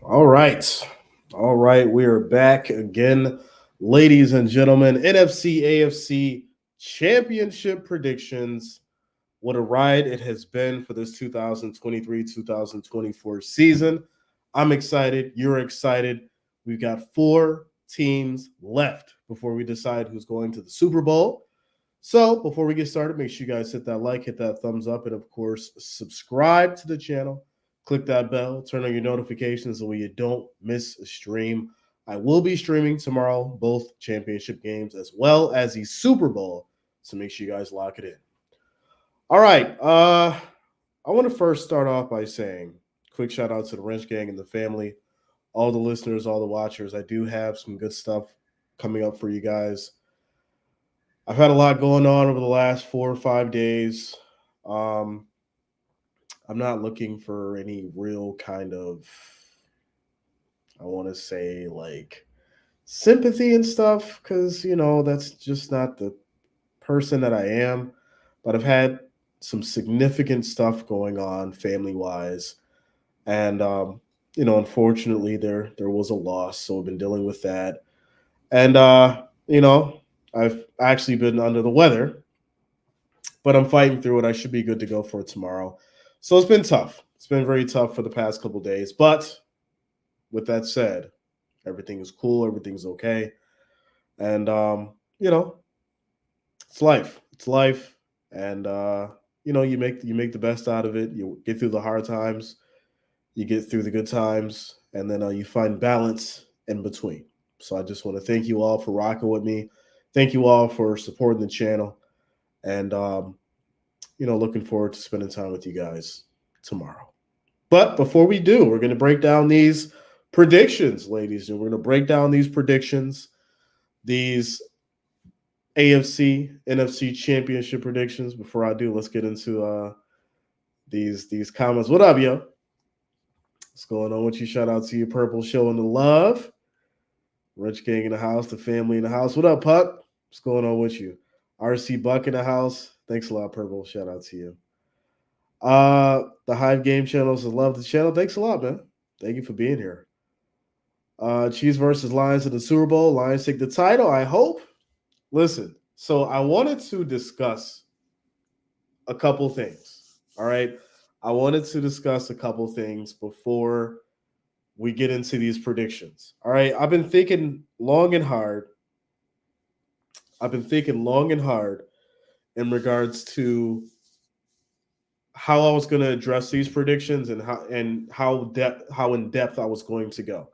All right. All right. We are back again, ladies and gentlemen. NFC AFC Championship predictions. What a ride it has been for this 2023 2024 season. I'm excited. You're excited. We've got four teams left before we decide who's going to the Super Bowl. So before we get started, make sure you guys hit that like, hit that thumbs up, and of course, subscribe to the channel. Click that bell, turn on your notifications so you don't miss a stream. I will be streaming tomorrow, both championship games as well as the Super Bowl. So make sure you guys lock it in. All right. I want to first start off by saying quick shout out to the Wrench Gang and the family, all the listeners, all the watchers. I do have some good stuff coming up for you guys. I've had a lot going on over the last 4 or 5 days. Um, I'm not looking for any real kind of, I want to say, like sympathy and stuff, because, that's just not the person that I am. But I've had some significant stuff going on family wise. And, unfortunately, there was a loss. So I've been dealing with that. And, I've actually been under the weather, but I'm fighting through it. I should be good to go for tomorrow. So it's been tough. It's been very tough for the past couple days. But with that said, everything is cool. Everything's okay. And, it's life. It's life. And, you make the best out of it. You get through the hard times. You get through the good times. And then you find balance in between. So I just want to thank you all for rocking with me. Thank you all for supporting the channel. And, looking forward to spending time with you guys tomorrow. But before we do, we're going to break down these predictions, ladies. And we're going to break down these predictions, these AFC NFC Championship predictions. Before I do, let's get into these comments. What up, yo? What's going on with you? Shout out to you, Purple, showing the love. Rich Gang in the house, the family in the house. What up, Puck? What's going on with you? RC Buck in the house. Thanks a lot, Purple. Shout out to you. The Hive Game channels love the channel. Thanks a lot, man. Thank you for being here. Chiefs versus Lions in the Super Bowl. Lions take the title, I hope. Listen, so I wanted to discuss a couple things. All right. I wanted to discuss a couple things before we get into these predictions. All right. I've been thinking long and hard. In regards to how I was going to address these predictions and how in depth I was going to go.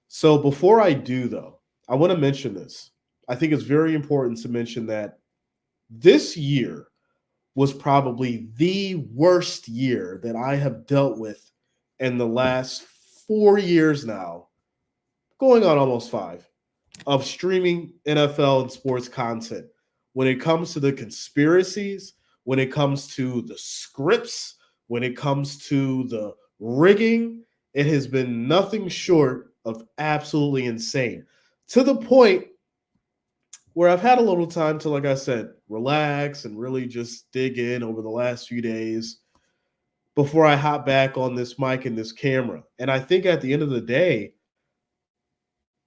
So before I do, though, I want to mention this. I think it's very important to mention that this year was probably the worst year that I have dealt with in the last 4 years now, going on almost 5, of streaming NFL and sports content. When it comes to the conspiracies, when it comes to the scripts, when it comes to the rigging, it has been nothing short of absolutely insane. To the point where I've had a little time to, like I said, relax and really just dig in over the last few days before I hop back on this mic and this camera. And I think at the end of the day,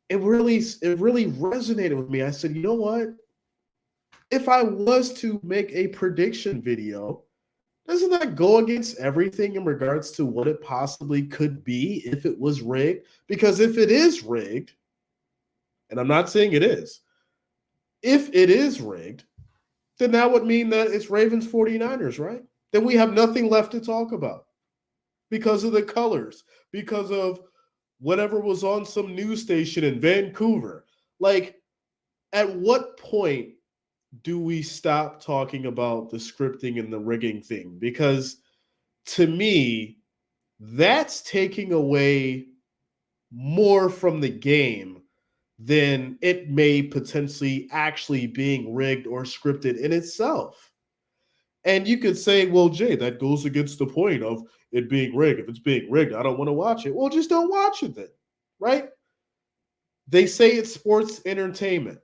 it really resonated with me. I said, you know what? If I was to make a prediction video, doesn't that go against everything in regards to what it possibly could be if it was rigged? Because if it is rigged, and I'm not saying it is, if it is rigged, then that would mean that it's Ravens 49ers, right? Then we have nothing left to talk about because of the colors, because of whatever was on some news station in Vancouver. Like, at what point do we stop talking about the scripting and the rigging thing? Because to me, that's taking away more from the game than it may potentially actually being rigged or scripted in itself. And you could say, well, Jay, that goes against the point of it being rigged. If it's being rigged, I don't want to watch it. Well, just don't watch it then, right? They say it's sports entertainment.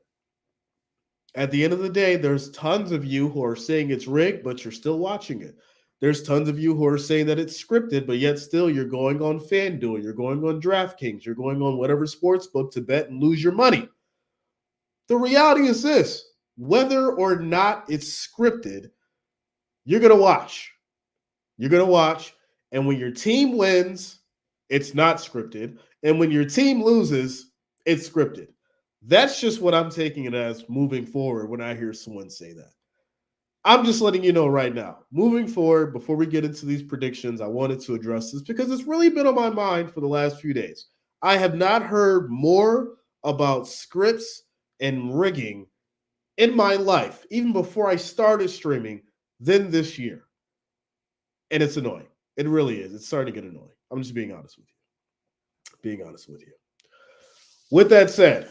At the end of the day, there's tons of you who are saying it's rigged, but you're still watching it. There's tons of you who are saying that it's scripted, but yet still you're going on FanDuel, you're going on DraftKings, you're going on whatever sports book to bet and lose your money. The reality is this: whether or not it's scripted, you're going to watch. You're going to watch. And when your team wins, it's not scripted. And when your team loses, it's scripted. That's just what I'm taking it as moving forward when I hear someone say that. I'm just letting you know right now. Moving forward, before we get into these predictions, I wanted to address this because it's really been on my mind for the last few days. I have not heard more about scripts and rigging in my life, even before I started streaming, than this year. And it's annoying. It really is. It's starting to get annoying. I'm just being honest with you. With that said,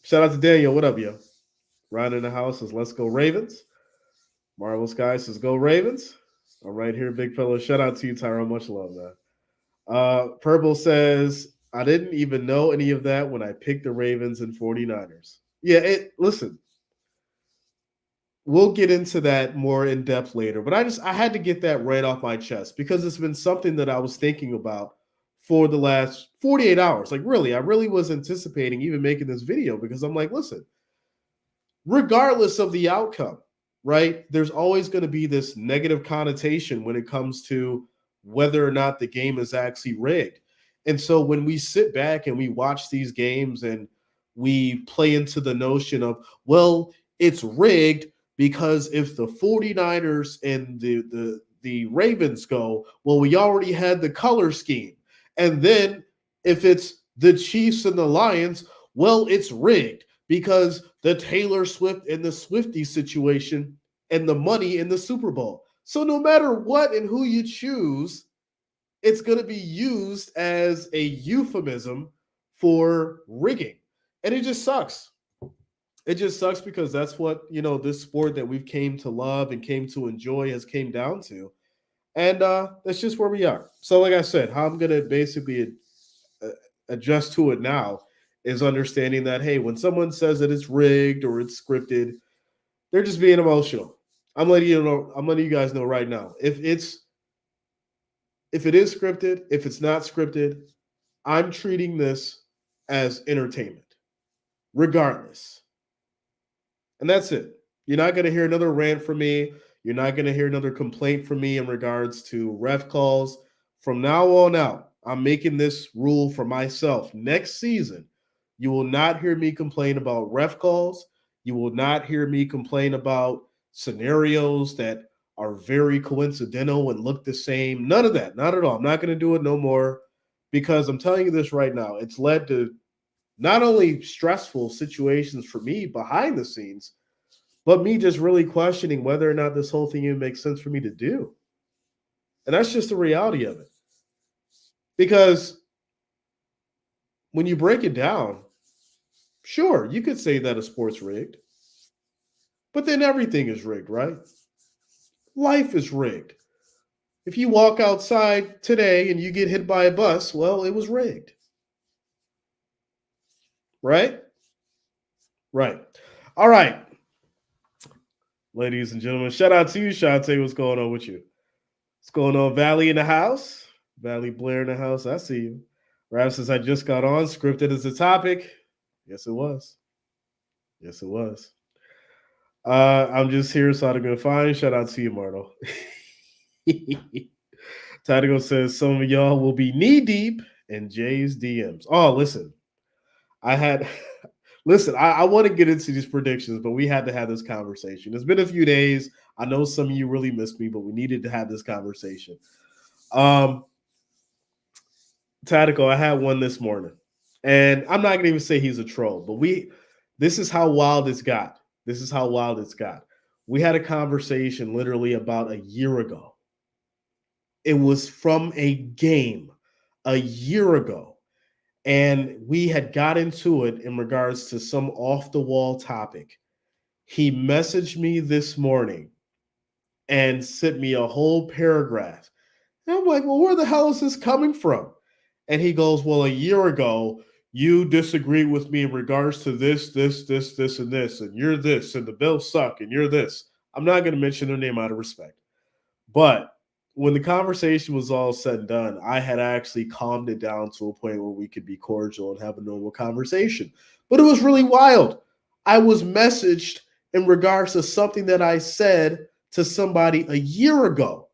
shout out to Daniel. What up, yo? Ryan in the house says, let's go Ravens. Marvel Sky says, go Ravens. I'm right here, big fellow. Shout out to you, Tyrone. Much love, man. Purple says, I didn't even know any of that when I picked the Ravens and 49ers. Yeah, listen. We'll get into that more in depth later, but I had to get that right off my chest because it's been something that I was thinking about for the last 48 hours. Like, really, I really was anticipating even making this video because I'm like, listen, regardless of the outcome, right, there's always going to be this negative connotation when it comes to whether or not the game is actually rigged. And so when we sit back and we watch these games and we play into the notion of, well, it's rigged because if the 49ers and the Ravens go, well, we already had the color scheme. And then if it's the Chiefs and the Lions, well, it's rigged because the Taylor Swift and the Swiftie situation and the money in the Super Bowl. So no matter what and who you choose, it's going to be used as a euphemism for rigging. And it just sucks. It just sucks because that's what, this sport that we've came to love and came to enjoy has came down to. And that's just where we are. So like I said, how I'm going to basically adjust to it now is understanding that, hey, when someone says that it's rigged or it's scripted, they're just being emotional. I'm letting you guys know right now. If it is scripted, if it's not scripted, I'm treating this as entertainment, regardless. And that's it. You're not going to hear another rant from me. You're not going to hear another complaint from me in regards to ref calls. From now on out, I'm making this rule for myself. Next season, you will not hear me complain about ref calls. You will not hear me complain about scenarios that are very coincidental and look the same. None of that. Not at all. I'm not going to do it no more because I'm telling you this right now. It's led to not only stressful situations for me behind the scenes, but me just really questioning whether or not this whole thing even makes sense for me to do. And that's just the reality of it. Because when you break it down, sure, you could say that a sport's rigged, but then everything is rigged, right? Life is rigged. If you walk outside today and you get hit by a bus, well, it was rigged. Right? Right. All right. Ladies and gentlemen, shout out to you, Shantae. What's going on with you? What's going on? Valley in the house? Valley Blair in the house? I see you. Rap says, I just got on. Scripted as a topic. Yes, it was. Yes, it was. I'm just here, so I'm going to find. Shout out to you, Marto. Tadigo says, some of y'all will be knee-deep in Jay's DMs. Oh, listen. I want to get into these predictions, but we had to have this conversation. It's been a few days. I know some of you really missed me, but we needed to have this conversation. Tactical, I had one this morning, and I'm not going to even say he's a troll, but this is how wild it's got. We had a conversation literally about a year ago. It was from a game a year ago. And we had got into it in regards to some off-the-wall topic. He messaged me this morning and sent me a whole paragraph. And I'm like, well, where the hell is this coming from? And he goes, well, a year ago, you disagreed with me in regards to this, and this, and you're this, and the Bills suck, and you're this. I'm not going to mention their name out of respect. But when the conversation was all said and done, I had actually calmed it down to a point where we could be cordial and have a normal conversation. But it was really wild. I was messaged in regards to something that I said to somebody a year ago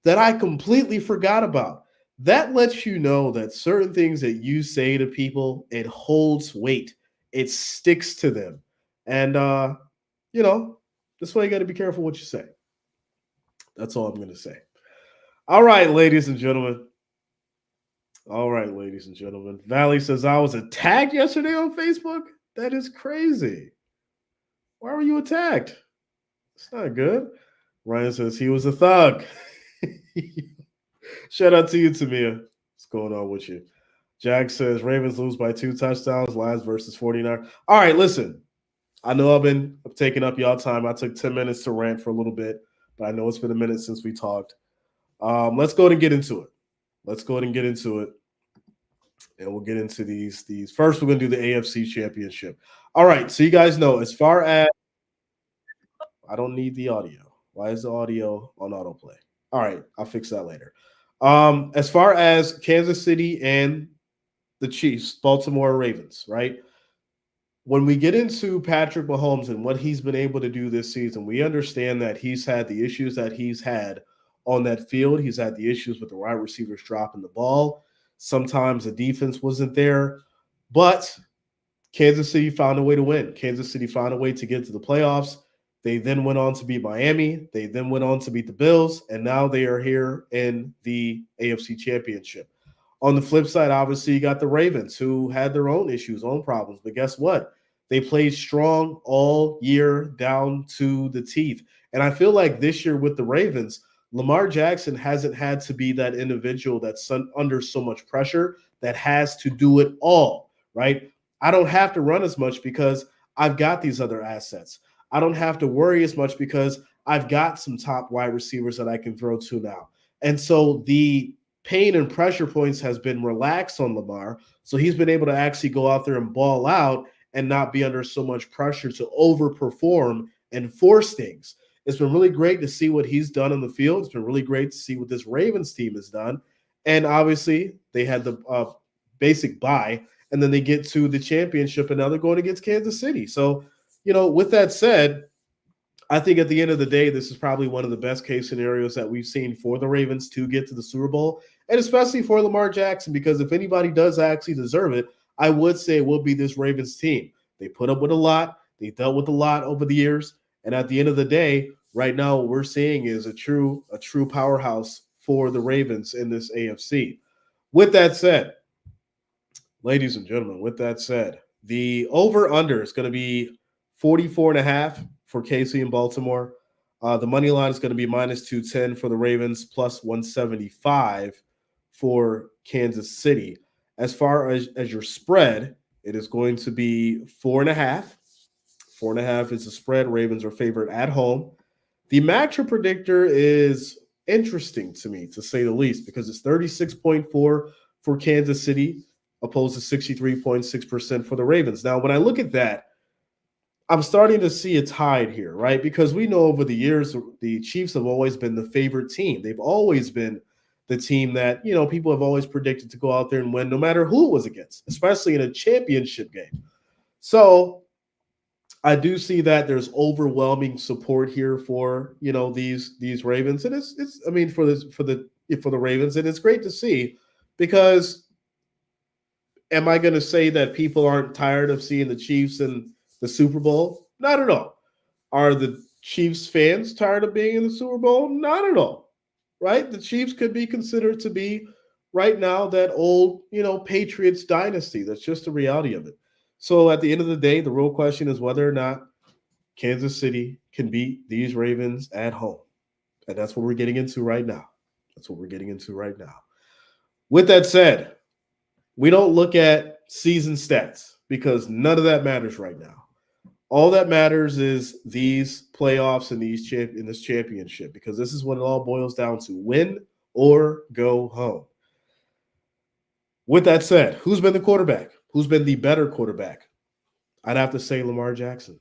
that I completely forgot about. That lets you know that certain things that you say to people, it holds weight. It sticks to them. And you know, that's why you got to be careful what you say. That's all I'm going to say. All right, ladies and gentlemen. All right, ladies and gentlemen. Valley says I was attacked yesterday on Facebook. That is crazy. Why were you attacked? It's not good. Ryan says he was a thug. Shout out to you, Tamia. What's going on with you? Jack says Ravens lose by 2 touchdowns. Lions versus 49. All right, listen. I know I've been taking up y'all time. I took 10 minutes to rant for a little bit, but I know it's been a minute since we talked. Let's go ahead and get into it. And we'll get into these. First, we're going to do the AFC Championship. All right, so you guys know, as far as I don't need the audio. Why is the audio on autoplay? All right, I'll fix that later. As far as Kansas City and the Chiefs, Baltimore Ravens, right? When we get into Patrick Mahomes and what he's been able to do this season, we understand that he's had the issues that he's had on that field. He's had the issues with the wide receivers dropping the ball. Sometimes the defense wasn't there, but Kansas City found a way to win. Kansas City found a way to get to the playoffs. They then went on to beat Miami. They then went on to beat the Bills, and now they are here in the AFC Championship. On the flip side, obviously, you got the Ravens, who had their own issues, own problems. But guess what? They played strong all year down to the teeth. And I feel like this year with the Ravens, Lamar Jackson hasn't had to be that individual that's under so much pressure that has to do it all, right? I don't have to run as much because I've got these other assets. I don't have to worry as much because I've got some top wide receivers that I can throw to now. And so the pain and pressure points has been relaxed on Lamar. So he's been able to actually go out there and ball out and not be under so much pressure to overperform and force things. It's been really great to see what he's done on the field. It's been really great to see what this Ravens team has done. And obviously, they had the basic bye, and then they get to the championship, and now they're going against Kansas City. So, with that said, I think at the end of the day, this is probably one of the best case scenarios that we've seen for the Ravens to get to the Super Bowl, and especially for Lamar Jackson, because if anybody does actually deserve it, I would say it will be this Ravens team. They put up with a lot. They dealt with a lot over the years. And at the end of the day, right now, what we're seeing is a true powerhouse for the Ravens in this AFC. With that said, ladies and gentlemen, the over-under is going to be 44.5 for KC and Baltimore. The money line is going to be minus 210 for the Ravens, plus 175 for Kansas City. As far as your spread, it is going to be 4.5. 4.5 is the spread. Ravens are favored at home. The matchup predictor is interesting to me, to say the least, because it's 36.4 for Kansas City, opposed to 63.6% for the Ravens. Now, when I look at that, I'm starting to see a tide here, right? Because we know over the years, the Chiefs have always been the favorite team. They've always been the team that, people have always predicted to go out there and win no matter who it was against, especially in a championship game. So I do see that there's overwhelming support here for, these Ravens. And it's for the Ravens. And it's great to see, because am I going to say that people aren't tired of seeing the Chiefs in the Super Bowl? Not at all. Are the Chiefs fans tired of being in the Super Bowl? Not at all. Right? The Chiefs could be considered to be right now that old, Patriots dynasty. That's just the reality of it. So at the end of the day, the real question is whether or not Kansas City can beat these Ravens at home. And that's what we're getting into right now. With that said, we don't look at season stats because none of that matters right now. All that matters is these playoffs and in this championship, because this is what it all boils down to: win or go home. With that said, who's been the quarterback? Who's been the better quarterback? I'd have to say Lamar Jackson.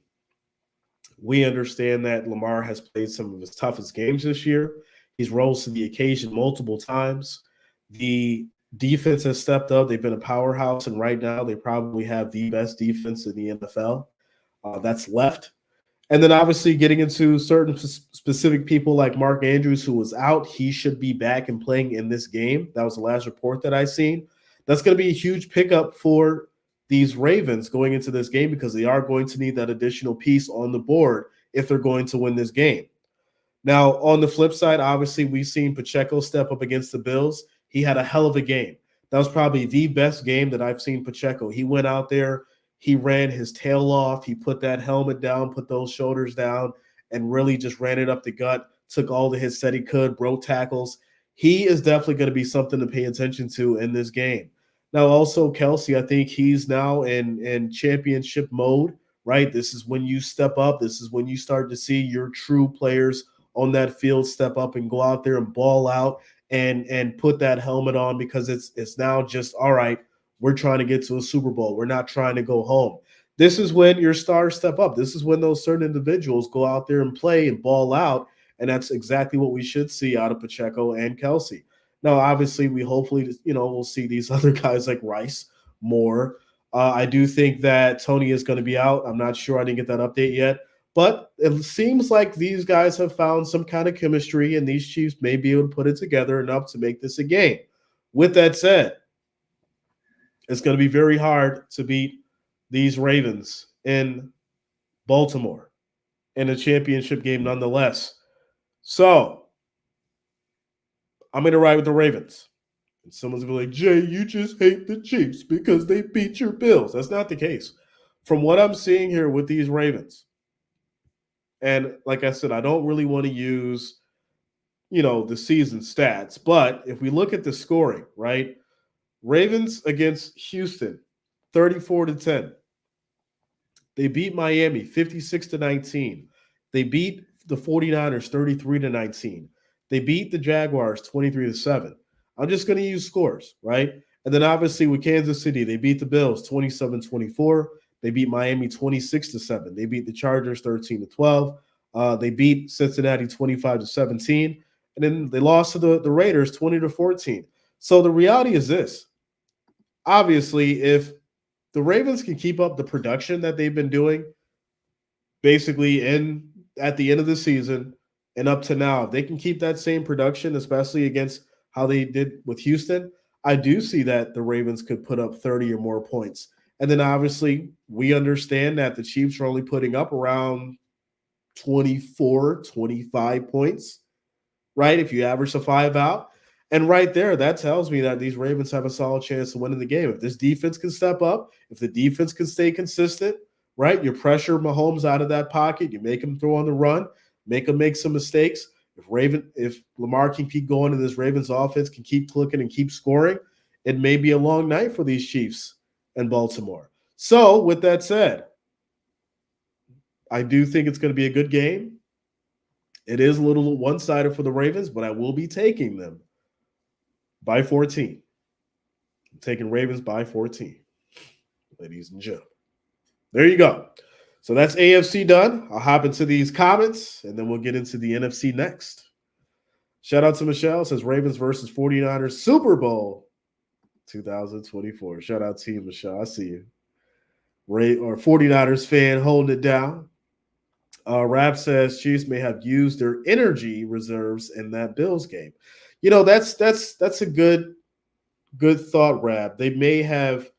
We understand that Lamar has played some of his toughest games this year. He's rose to the occasion multiple times. The defense has stepped up. They've been a powerhouse, and right now they probably have the best defense in the NFL. That's left. And then obviously getting into certain specific people like Mark Andrews, who was out, he should be back and playing in this game. That was the last report that I seen. That's going to be a huge pickup for these Ravens going into this game because they are going to need that additional piece on the board if they're going to win this game. Now, on the flip side, obviously, we've seen Pacheco step up against the Bills. He had a hell of a game. That was probably the best game that I've seen Pacheco. He went out there, he ran his tail off, he put that helmet down, put those shoulders down, and really just ran it up the gut, took all the hits that he could, broke tackles. He is definitely going to be something to pay attention to in this game. Now, also, Kelsey, I think he's now in championship mode, right? This is when you step up. This is when you start to see your true players on that field step up and go out there and ball out and put that helmet on because it's now just all right. We're trying to get to a Super Bowl. We're not trying to go home. This is when your stars step up. This is when those certain individuals go out there and play and ball out, and that's exactly what we should see out of Pacheco and Kelsey. Now, obviously, we hopefully we'll see these other guys like Rice more. I do think that Tony is going to be out. I'm not sure. I didn't get that update yet. But it seems like these guys have found some kind of chemistry, and these Chiefs may be able to put it together enough to make this a game. With that said, it's going to be very hard to beat these Ravens in Baltimore in a championship game nonetheless. So I'm going to ride with the Ravens. And someone's going to be like, Jay, you just hate the Chiefs because they beat your Bills. That's not the case. From what I'm seeing here with these Ravens, and like I said, I don't really want to use, the season stats. But if we look at the scoring, right? Ravens against Houston, 34-10. They beat Miami, 56-19. They beat the 49ers, 33-19. They beat the Jaguars, 23-7. I'm just going to use scores, right? And then obviously with Kansas City, they beat the Bills, 27-24. They beat Miami 26-7. They beat the Chargers 13-12. They beat Cincinnati 25-17. And then they lost to the Raiders 20-14. So the reality is this. Obviously, if the Ravens can keep up the production that they've been doing, basically at the end of the season and up to now, if they can keep that same production, especially against how they did with Houston, I do see that the Ravens could put up 30 or more points. And then obviously we understand that the Chiefs are only putting up around 24, 25 points, right? If you average the 5 out. And right there, that tells me that these Ravens have a solid chance of winning the game. If this defense can step up, if the defense can stay consistent, right? You pressure Mahomes out of that pocket, you make him throw on the run, make him make some mistakes. If Lamar can keep going and this Ravens offense can keep clicking and keep scoring, it may be a long night for these Chiefs and Baltimore. So, with that said, I do think it's going to be a good game. It is a little one-sided for the Ravens, but I will be taking them by 14. I'm taking Ravens by 14, ladies and gentlemen. There you go. So that's AFC done. I'll hop into these comments, and then we'll get into the NFC next. Shout out to Michelle. Says Ravens versus 49ers Super Bowl 2024. Shout out to you, Michelle. I see you. 49ers fan holding it down. Rap says Chiefs may have used their energy reserves in that Bills game. That's a good thought, Rap. They may have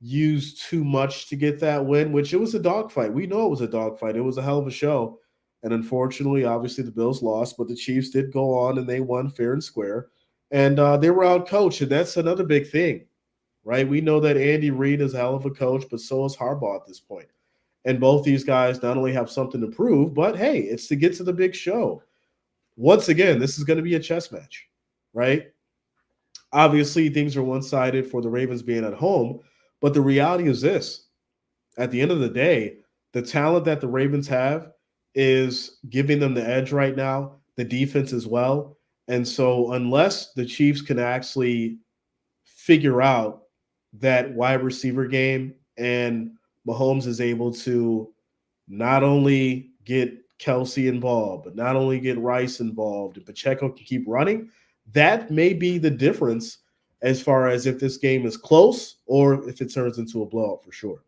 used too much to get that win, which it was a dogfight. We know it was a dogfight. It was a hell of a show. And unfortunately, obviously, the Bills lost, but the Chiefs did go on and they won fair and square. And they were out-coached, and that's another big thing, right? We know that Andy Reid is a hell of a coach, but so is Harbaugh at this point. And both these guys not only have something to prove, but, hey, it's to get to the big show. Once again, this is going to be a chess match, right? Obviously, things are one-sided for the Ravens being at home, but the reality is this. At the end of the day, the talent that the Ravens have is giving them the edge right now, the defense as well. And so unless the Chiefs can actually figure out that wide receiver game and Mahomes is able to not only get Kelsey involved, but not only get Rice involved, and Pacheco can keep running, that may be the difference as far as if this game is close or if it turns into a blowout for sure.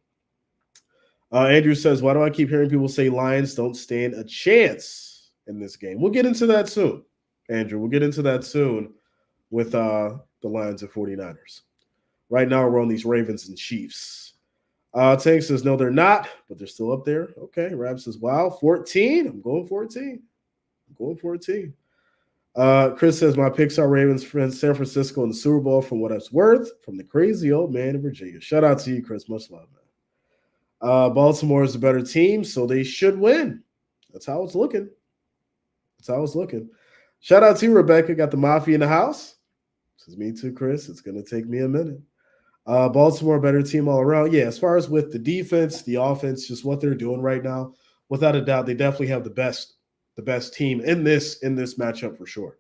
Andrew says, why do I keep hearing people say Lions don't stand a chance in this game? We'll get into that soon, Andrew. We'll get into that soon with the Lions and 49ers. Right now, we're on these Ravens and Chiefs. Tank says, no, they're not, but they're still up there. Okay. Rab says, wow, 14. I'm going 14. Chris says, my picks are Ravens, friends, San Francisco in the Super Bowl from what it's worth from the crazy old man in Virginia. Shout out to you, Chris. Much love, man. Baltimore is a better team, so they should win. That's how it's looking. Shout out to you, Rebecca. Got the Mafia in the house. Says, me too, Chris. It's going to take me a minute. Baltimore, better team all around. Yeah, as far as with the defense, the offense, just what they're doing right now, without a doubt, they definitely have the best team in this matchup for sure.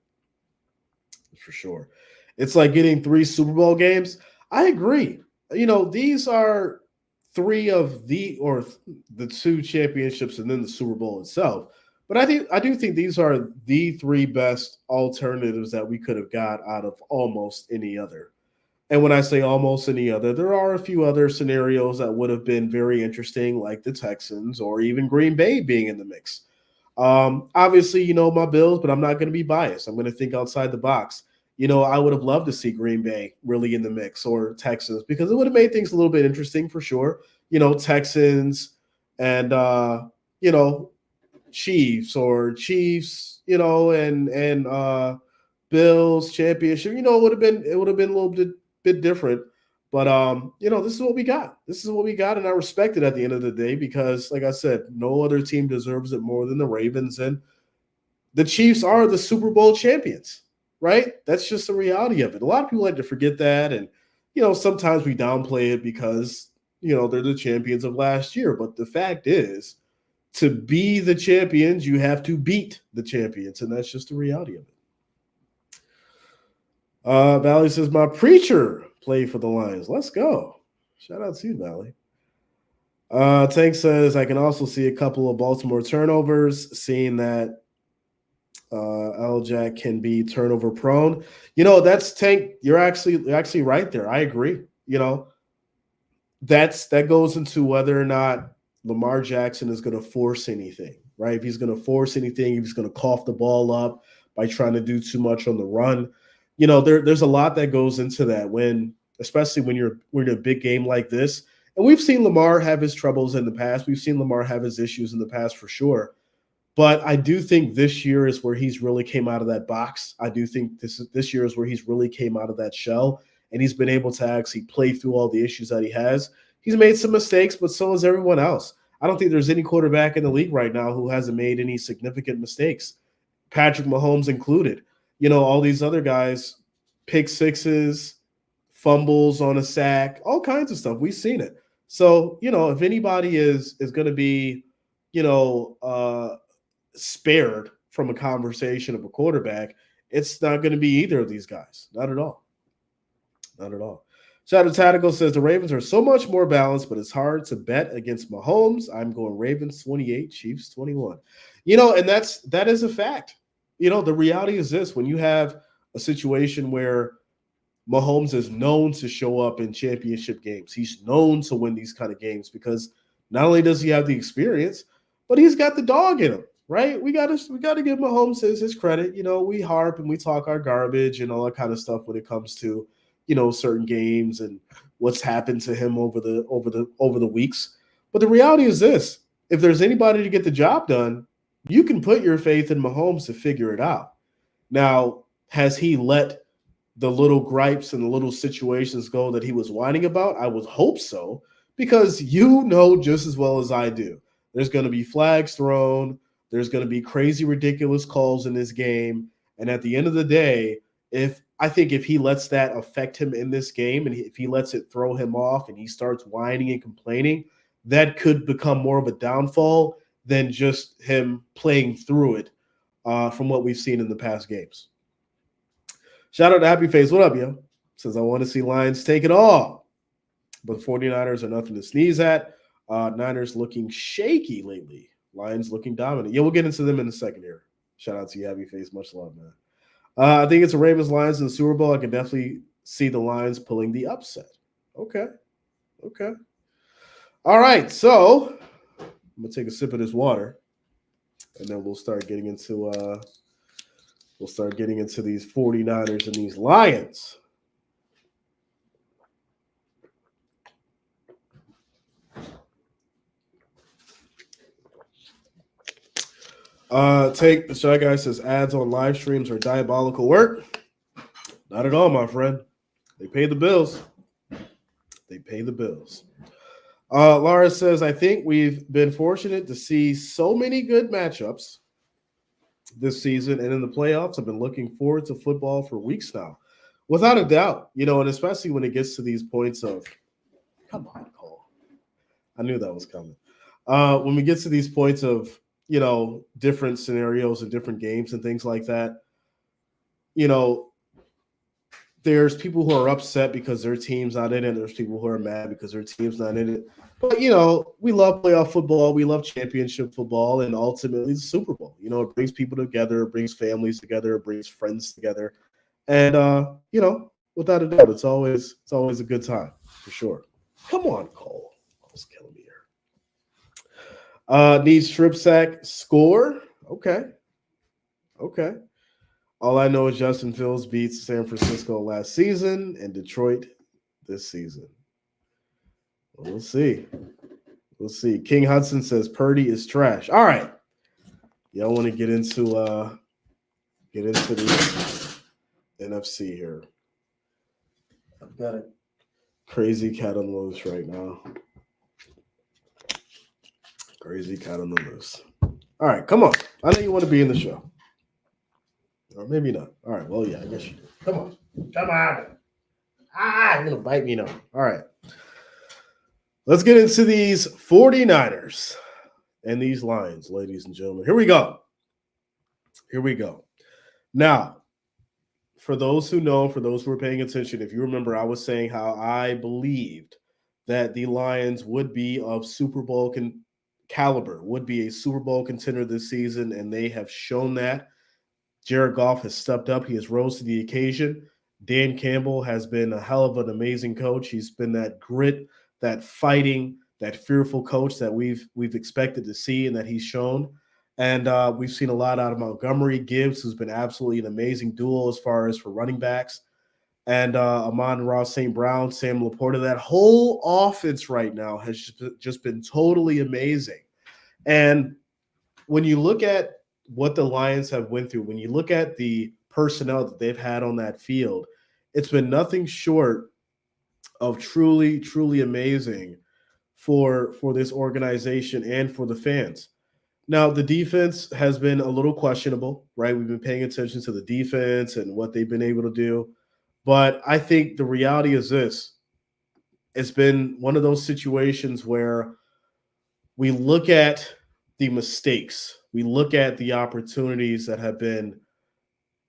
It's like getting 3 Super Bowl games. I agree. These are 3 of the 2 championships and then the Super Bowl itself. But I do think these are the 3 best alternatives that we could have got out of almost any other. And when I say almost any other, there are a few other scenarios that would have been very interesting, like the Texans or even Green Bay being in the mix. Obviously, my Bills, but I'm not going to be biased. I'm going to think outside the box. I would have loved to see Green Bay really in the mix or Texans because it would have made things a little bit interesting for sure. Texans and, Chiefs, and Bills championship, it would have been a little bit different. But, this is what we got. And I respect it at the end of the day because, like I said, no other team deserves it more than the Ravens. And the Chiefs are the Super Bowl champions, right? That's just the reality of it. A lot of people like to forget that. And, sometimes we downplay it because, they're the champions of last year. But the fact is, to be the champions, you have to beat the champions. And that's just the reality of it. Valley says, my preacher played for the Lions. Let's go. Shout out to you, Valley. Tank says, I can also see a couple of Baltimore turnovers, seeing that L-Jack can be turnover prone. That's Tank. You're actually right there. I agree. That goes into whether or not Lamar Jackson is going to force anything, right? If he's going to force anything, if he's going to cough the ball up by trying to do too much on the run. There's a lot that goes into that especially when you're in a big game like this. And we've seen Lamar have his troubles in the past. We've seen Lamar have his issues in the past for sure. But I do think this year is where he's really came out of that box. I do think this year is where he's really came out of that shell, and he's been able to actually play through all the issues that he has. He's made some mistakes, but so has everyone else. I don't think there's any quarterback in the league right now who hasn't made any significant mistakes, Patrick Mahomes included. All these other guys, pick sixes, fumbles on a sack, all kinds of stuff. We've seen it. So, if anybody is going to be, spared from a conversation of a quarterback, it's not going to be either of these guys. Not at all. Shadow Tactical says the Ravens are so much more balanced, but it's hard to bet against Mahomes. I'm going Ravens 28, Chiefs 21. And that is a fact. The reality is this: when you have a situation where Mahomes is known to show up in championship games, he's known to win these kind of games because not only does he have the experience, but he's got the dog in him, right? We got to give Mahomes his credit. We harp and we talk our garbage and all that kind of stuff when it comes to certain games and what's happened to him over the weeks. But the reality is this: if there's anybody to get the job done, you can put your faith in Mahomes to figure it out. Now, has he let the little gripes and the little situations go that he was whining about? I would hope so, because just as well as I do, there's going to be flags thrown. There's going to be crazy, ridiculous calls in this game. And at the end of the day, if he lets that affect him in this game and if he lets it throw him off and he starts whining and complaining, that could become more of a downfall than just him playing through it from what we've seen in the past games. Shout out to Happy Face. What up, yo? Says, I want to see Lions take it all. But 49ers are nothing to sneeze at. Niners looking shaky lately. Lions looking dominant. Yeah, we'll get into them in a second here. Shout out to you, Happy Face. Much love, man. I think it's a Ravens Lions in the Super Bowl. I can definitely see the Lions pulling the upset. Okay. All right. So I'm gonna take a sip of this water, and then we'll start getting into these 49ers and these Lions. The Shy Guy says ads on live streams are diabolical work. Not at all, my friend. They pay the bills. Laura says, I think we've been fortunate to see so many good matchups this season, and in the playoffs, I've been looking forward to football for weeks now. Without a doubt, and especially when it gets to these points of, come on, Cole. I knew that was coming. When we get to these points of, different scenarios and different games and things like that, there's people who are upset because their team's not in it. There's people who are mad because their team's not in it. But, we love playoff football. We love championship football. And ultimately, the Super Bowl. It brings people together. It brings families together. It brings friends together. And, without a doubt, it's always a good time for sure. Come on, Cole. Cole's killing me here. Needs strip sack score. Okay. All I know is Justin Fields beats San Francisco last season and Detroit this season. We'll see. King Hudson says Purdy is trash. All right. Y'all want to get into the NFC here. I've got a crazy cat on the loose right now. All right, come on. I know you want to be in the show. Or maybe not. All right, well, yeah, I guess you do. Come on. You're going to bite me now. All right. Let's get into these 49ers and these Lions, ladies and gentlemen. Here we go. Now, for those who know, for those who are paying attention, if you remember, I was saying how I believed that the Lions would be of Super Bowl caliber, would be a Super Bowl contender this season, and they have shown that. Jared Goff has stepped up. He has rose to the occasion. Dan Campbell has been a hell of an amazing coach. He's been that grit, that fighting, that fearful coach that we've expected to see and that he's shown. And we've seen a lot out of Montgomery. Gibbs, who's been absolutely an amazing duel as far as for running backs. And Amon-Ra St. Brown, Sam Laporta. That whole offense right now has just been totally amazing. And when you look at what the Lions have went through, when you look at the personnel that they've had on that field, it's been nothing short of truly, truly amazing for this organization and for the fans. Now, the defense has been a little questionable, right? We've been paying attention to the defense and what they've been able to do. But I think the reality is this. It's been one of those situations where we look at the mistakes. We look at the opportunities that have been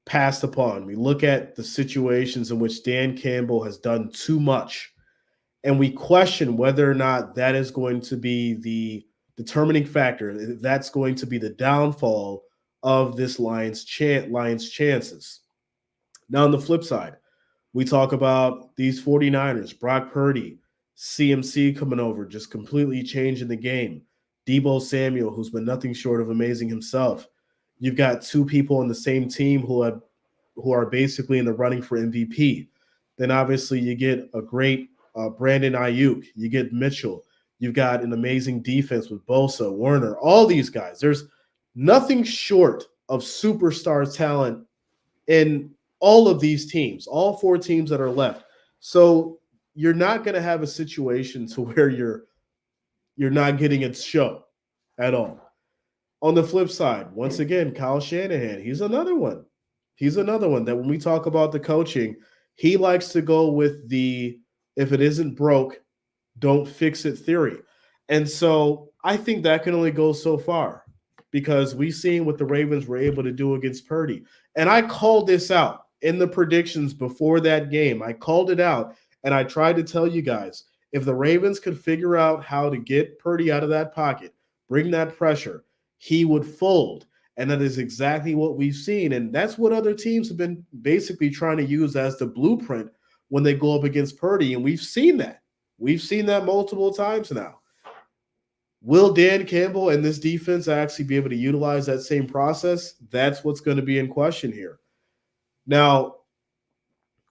passed upon. We look at the situations in which Dan Campbell has done too much, and we question whether or not that is going to be the determining factor. That's going to be the downfall of this Lions chances. Now, on the flip side, we talk about these 49ers, Brock Purdy, CMC coming over, just completely changing the game. Deebo Samuel, who's been nothing short of amazing himself. You've got two people on the same team who are basically in the running for MVP. Then obviously you get a great Brandon Ayuk. You get Mitchell. You've got an amazing defense with Bosa, Werner, all these guys. There's nothing short of superstar talent in all of these teams, all four teams that are left. So you're not going to have a situation to where you're not getting its show at all. On the flip side, once again, Kyle Shanahan, he's another one that when we talk about the coaching, he likes to go with the if it isn't broke, don't fix it theory. And so I think that can only go so far because we've seen what the Ravens were able to do against Purdy. And I called this out in the predictions before that game. I called it out, and I tried to tell you guys, if the Ravens could figure out how to get Purdy out of that pocket, bring that pressure, he would fold. And that is exactly what we've seen. And that's what other teams have been basically trying to use as the blueprint when they go up against Purdy. And we've seen that. We've seen that multiple times now. Will Dan Campbell and this defense actually be able to utilize that same process? That's what's going to be in question here. Now,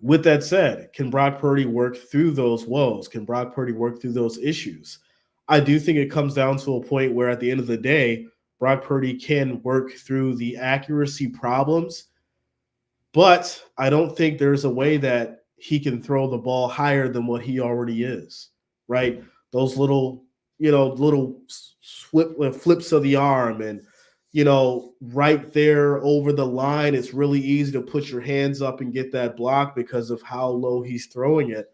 with that said, can Brock Purdy work through those woes? Can Brock Purdy work through those issues? I do think it comes down to a point where at the end of the day, Brock Purdy can work through the accuracy problems, but I don't think there's a way that he can throw the ball higher than what he already is, right? Those little flips of the arm and, right there over the line, it's really easy to put your hands up and get that block because of how low he's throwing it.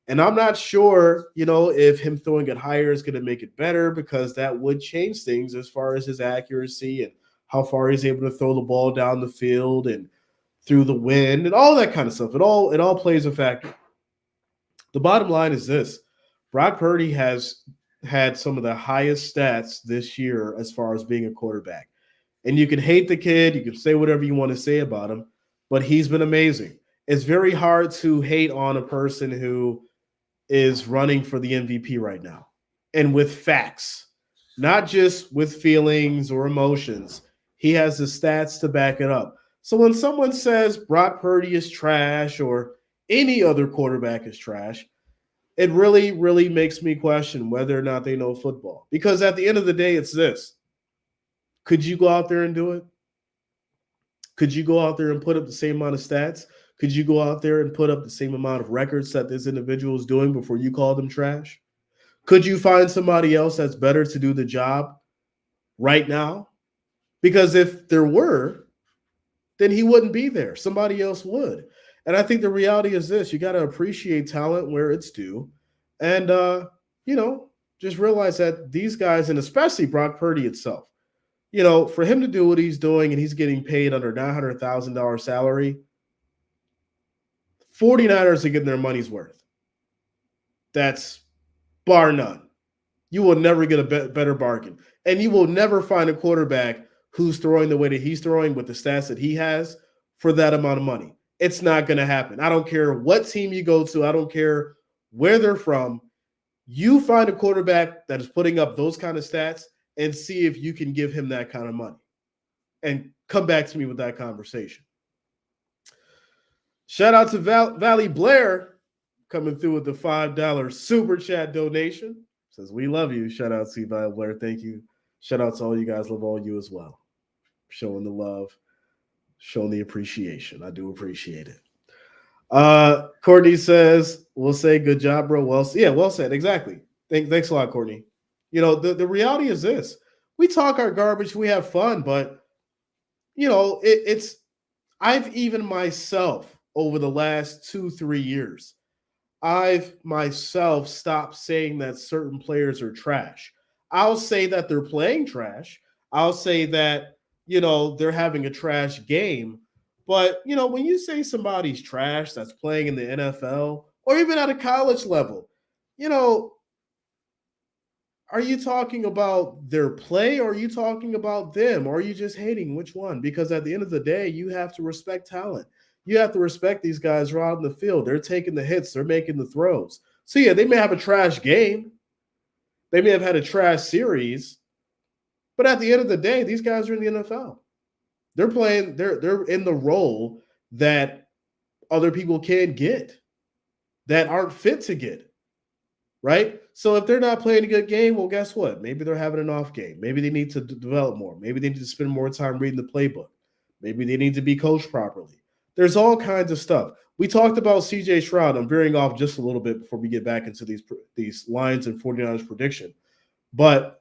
And I'm not sure, if him throwing it higher is going to make it better, because that would change things as far as his accuracy and how far he's able to throw the ball down the field and through the wind and all that kind of stuff. It all plays a factor. The bottom line is this: Brock Purdy has had some of the highest stats this year as far as being a quarterback. And you can hate the kid, you can say whatever you want to say about him, but he's been amazing. It's very hard to hate on a person who is running for the MVP right now, and with facts, not just with feelings or emotions. He has the stats to back it up. So when someone says Brock Purdy is trash or any other quarterback is trash, it really, really makes me question whether or not they know football. Because at the end of the day, it's this: could you go out there and do it? Could you go out there and put up the same amount of stats? Could you go out there and put up the same amount of records that this individual is doing before you call them trash? Could you find somebody else that's better to do the job right now? Because if there were, then he wouldn't be there. Somebody else would. And I think the reality is this: you got to appreciate talent where it's due. And, just realize that these guys, and especially Brock Purdy itself, for him to do what he's doing and he's getting paid under $900,000 salary, 49ers are getting their money's worth. That's bar none. You will never get a better bargain. And you will never find a quarterback who's throwing the way that he's throwing with the stats that he has for that amount of money. It's not going to happen. I don't care what team you go to. I don't care where they're from. You find a quarterback that is putting up those kind of stats and see if you can give him that kind of money. And come back to me with that conversation. Shout out to Valley Blair coming through with the $5 super chat donation. Says, we love you. Shout out to Valley Blair. Thank you. Shout out to all you guys. Love all you as well. Showing the love, showing the appreciation. I do appreciate it. Courtney says, we'll say good job, bro. Well said. Exactly. Thanks a lot, Courtney. The reality is this: we talk our garbage, we have fun, but it's I've even myself over the last 2-3 years, I've myself stopped saying that certain players are trash. I'll say that they're playing trash. I'll say that, they're having a trash game. But, when you say somebody's trash that's playing in the NFL or even at a college level, are you talking about their play, or are you talking about them? Or are you just hating? Which one? Because at the end of the day, you have to respect talent. You have to respect these guys right on the field. They're taking the hits. They're making the throws. So, yeah, they may have a trash game. They may have had a trash series. But at the end of the day, these guys are in the NFL. They're playing, they're in the role that other people can't get, that aren't fit to get, right? So if they're not playing a good game, well, guess what? Maybe they're having an off game. Maybe they need to develop more. Maybe they need to spend more time reading the playbook. Maybe they need to be coached properly. There's all kinds of stuff. We talked about C.J. Stroud. I'm veering off just a little bit before we get back into these Lions and 49ers prediction. But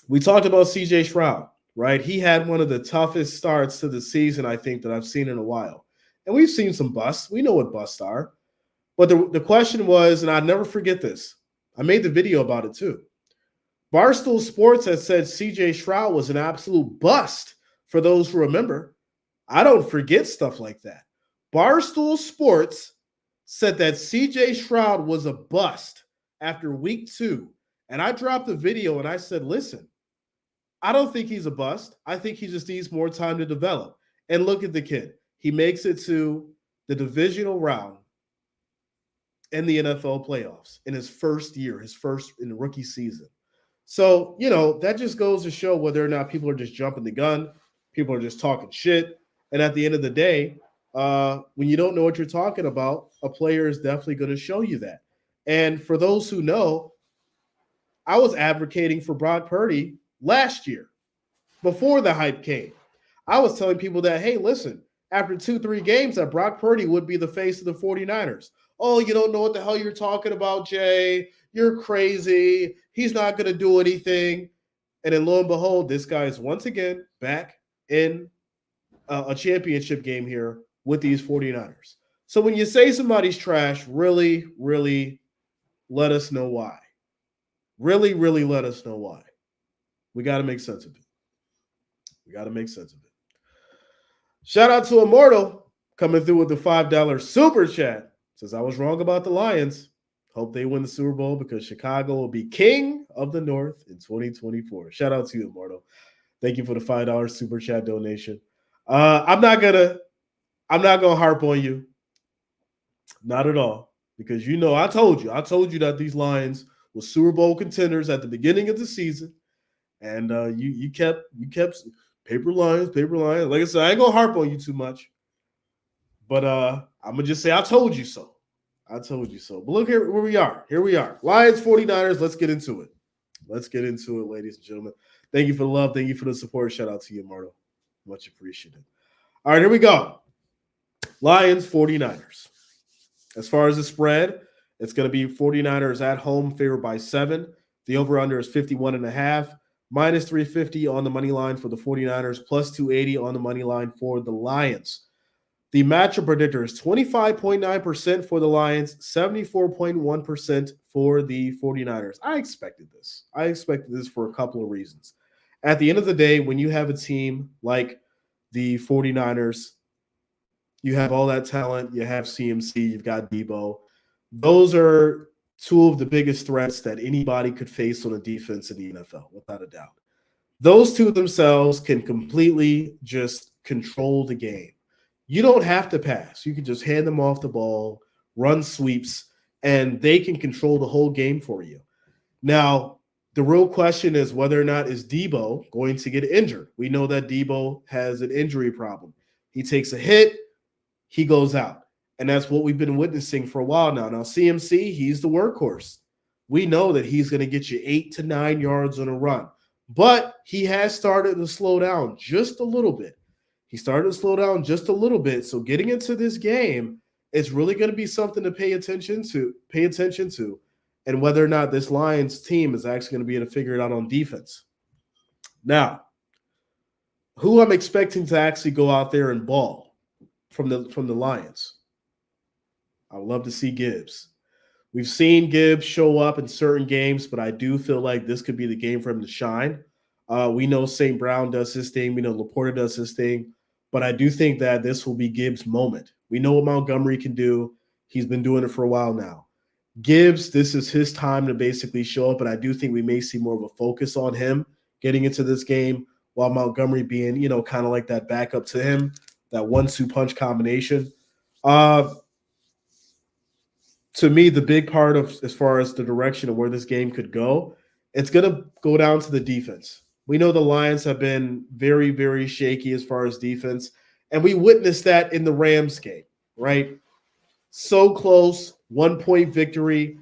we talked about C.J. Stroud, right? He had one of the toughest starts to the season, I think, that I've seen in a while. And we've seen some busts. We know what busts are. But the question was, and I'll never forget this, I made the video about it too. Barstool Sports has said C.J. Stroud was an absolute bust, for those who remember. I don't forget stuff like that. Barstool Sports said that C.J. Stroud was a bust after week 2. And I dropped the video and I said, listen, I don't think he's a bust. I think he just needs more time to develop. And look at the kid. He makes it to the divisional round in the NFL playoffs in his first year, his first in the rookie season. So, that just goes to show whether or not people are just jumping the gun, people are just talking shit. And at the end of the day, when you don't know what you're talking about, a player is definitely going to show you that. And for those who know, I was advocating for Brock Purdy last year before the hype came. I was telling people that, hey, listen, after 2-3 games, that Brock Purdy would be the face of the 49ers. Oh, you don't know what the hell you're talking about, Jay. You're crazy. He's not going to do anything. And then lo and behold, this guy is once again back in a championship game here with these 49ers. So when you say somebody's trash, really, really let us know why. Really, really let us know why. We got to make sense of it. Shout out to Immortal coming through with the $5 super chat. Says, I was wrong about the Lions. Hope they win the Super Bowl because Chicago will be king of the North in 2024. Shout out to you, Immortal. Thank you for the $5 super chat donation. I'm not gonna harp on you. Not at all. Because I told you that these Lions were Super Bowl contenders at the beginning of the season. And you kept paper Lions. Like I said, I ain't gonna harp on you too much. But I'm gonna just say I told you so. But look here where we are. Here we are. Lions, 49ers. Let's get into it. Ladies and gentlemen. Thank you for the love. Thank you for the support. Shout out to you, Marto. Much appreciated. All right, here we go. Lions, 49ers. As far as the spread, it's going to be 49ers at home, favored by 7. The over-under is 51.5. Minus 350 on the money line for the 49ers, plus 280 on the money line for the Lions. The matchup predictor is 25.9% for the Lions, 74.1% for the 49ers. I expected this. For a couple of reasons. At the end of the day, when you have a team like the 49ers, you have all that talent. You have CMC. You've got Debo. Those are two of the biggest threats that anybody could face on a defense in the NFL, without a doubt. Those two themselves can completely just control the game. You don't have to pass. You can just hand them off the ball, run sweeps, and they can control the whole game for you. Now, the real question is whether or not is Debo going to get injured. We know that Debo has an injury problem. He takes a hit, he goes out. And that's what we've been witnessing for a while now. Now, CMC, he's the workhorse. We know that he's going to get you 8 to 9 yards on a run. But he has started to slow down just a little bit. So getting into this game, it's really going to be something to pay attention to, and whether or not this Lions team is actually going to be able to figure it out on defense. Now, who I'm expecting to actually go out there and ball from the Lions. I would love to see Gibbs. We've seen Gibbs show up in certain games, but I do feel like this could be the game for him to shine. We know St. Brown does his thing. We know Laporta does his thing. But I do think that this will be Gibbs' moment. We know what Montgomery can do. He's been doing it for a while now. Gibbs, this is his time to basically show up, and I do think we may see more of a focus on him getting into this game, while Montgomery being, kind of like that backup to him, that 1-2 punch combination. To me, the big part of as far as the direction of where this game could go, it's going to go down to the defense. We know the Lions have been very, very shaky as far as defense, and we witnessed that in the Rams game, right? So close, 1-point victory.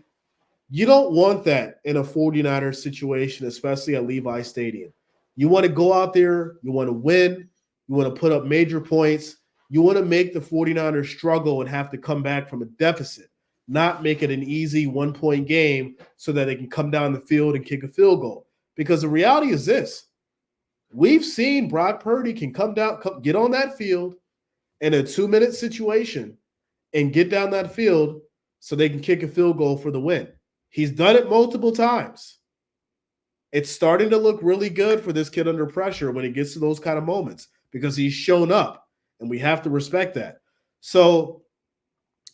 You don't want that in a 49ers situation, especially at Levi Stadium. You want to go out there, you want to win, you want to put up major points, you want to make the 49ers struggle and have to come back from a deficit, not make it an easy 1-point game so that they can come down the field and kick a field goal. Because the reality is this. We've seen Brock Purdy can get on that field in a 2-minute situation and get down that field so they can kick a field goal for the win. He's done it multiple times. It's starting to look really good for this kid under pressure when he gets to those kind of moments because he's shown up, and we have to respect that. So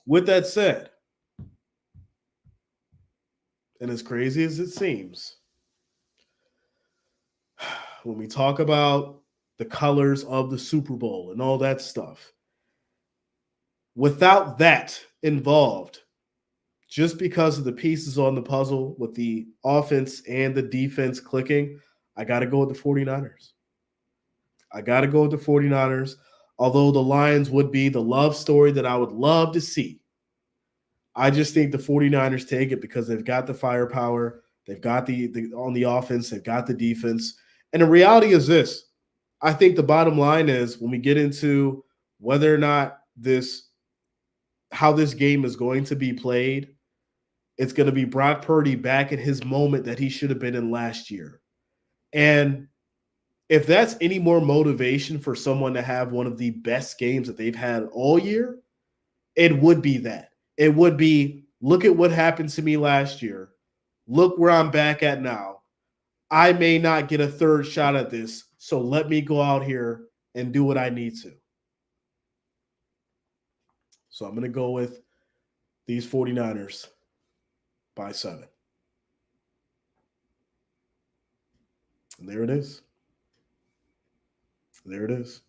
with that said, and as crazy as it seems, when we talk about the colors of the Super Bowl and all that stuff, without that involved, just because of the pieces on the puzzle with the offense and the defense clicking, I got to go with the 49ers. I got to go with the 49ers, although the Lions would be the love story that I would love to see. I just think the 49ers take it because they've got the firepower, they've got the on the offense, they've got the defense. And the reality is this. I think the bottom line is when we get into whether or not how this game is going to be played, it's going to be Brock Purdy back at his moment that he should have been in last year. And if that's any more motivation for someone to have one of the best games that they've had all year, it would be that. It would be, look at what happened to me last year. Look where I'm back at now. I may not get a third shot at this, so let me go out here and do what I need to. So I'm going to go with these 49ers by 7. And there it is. There it is.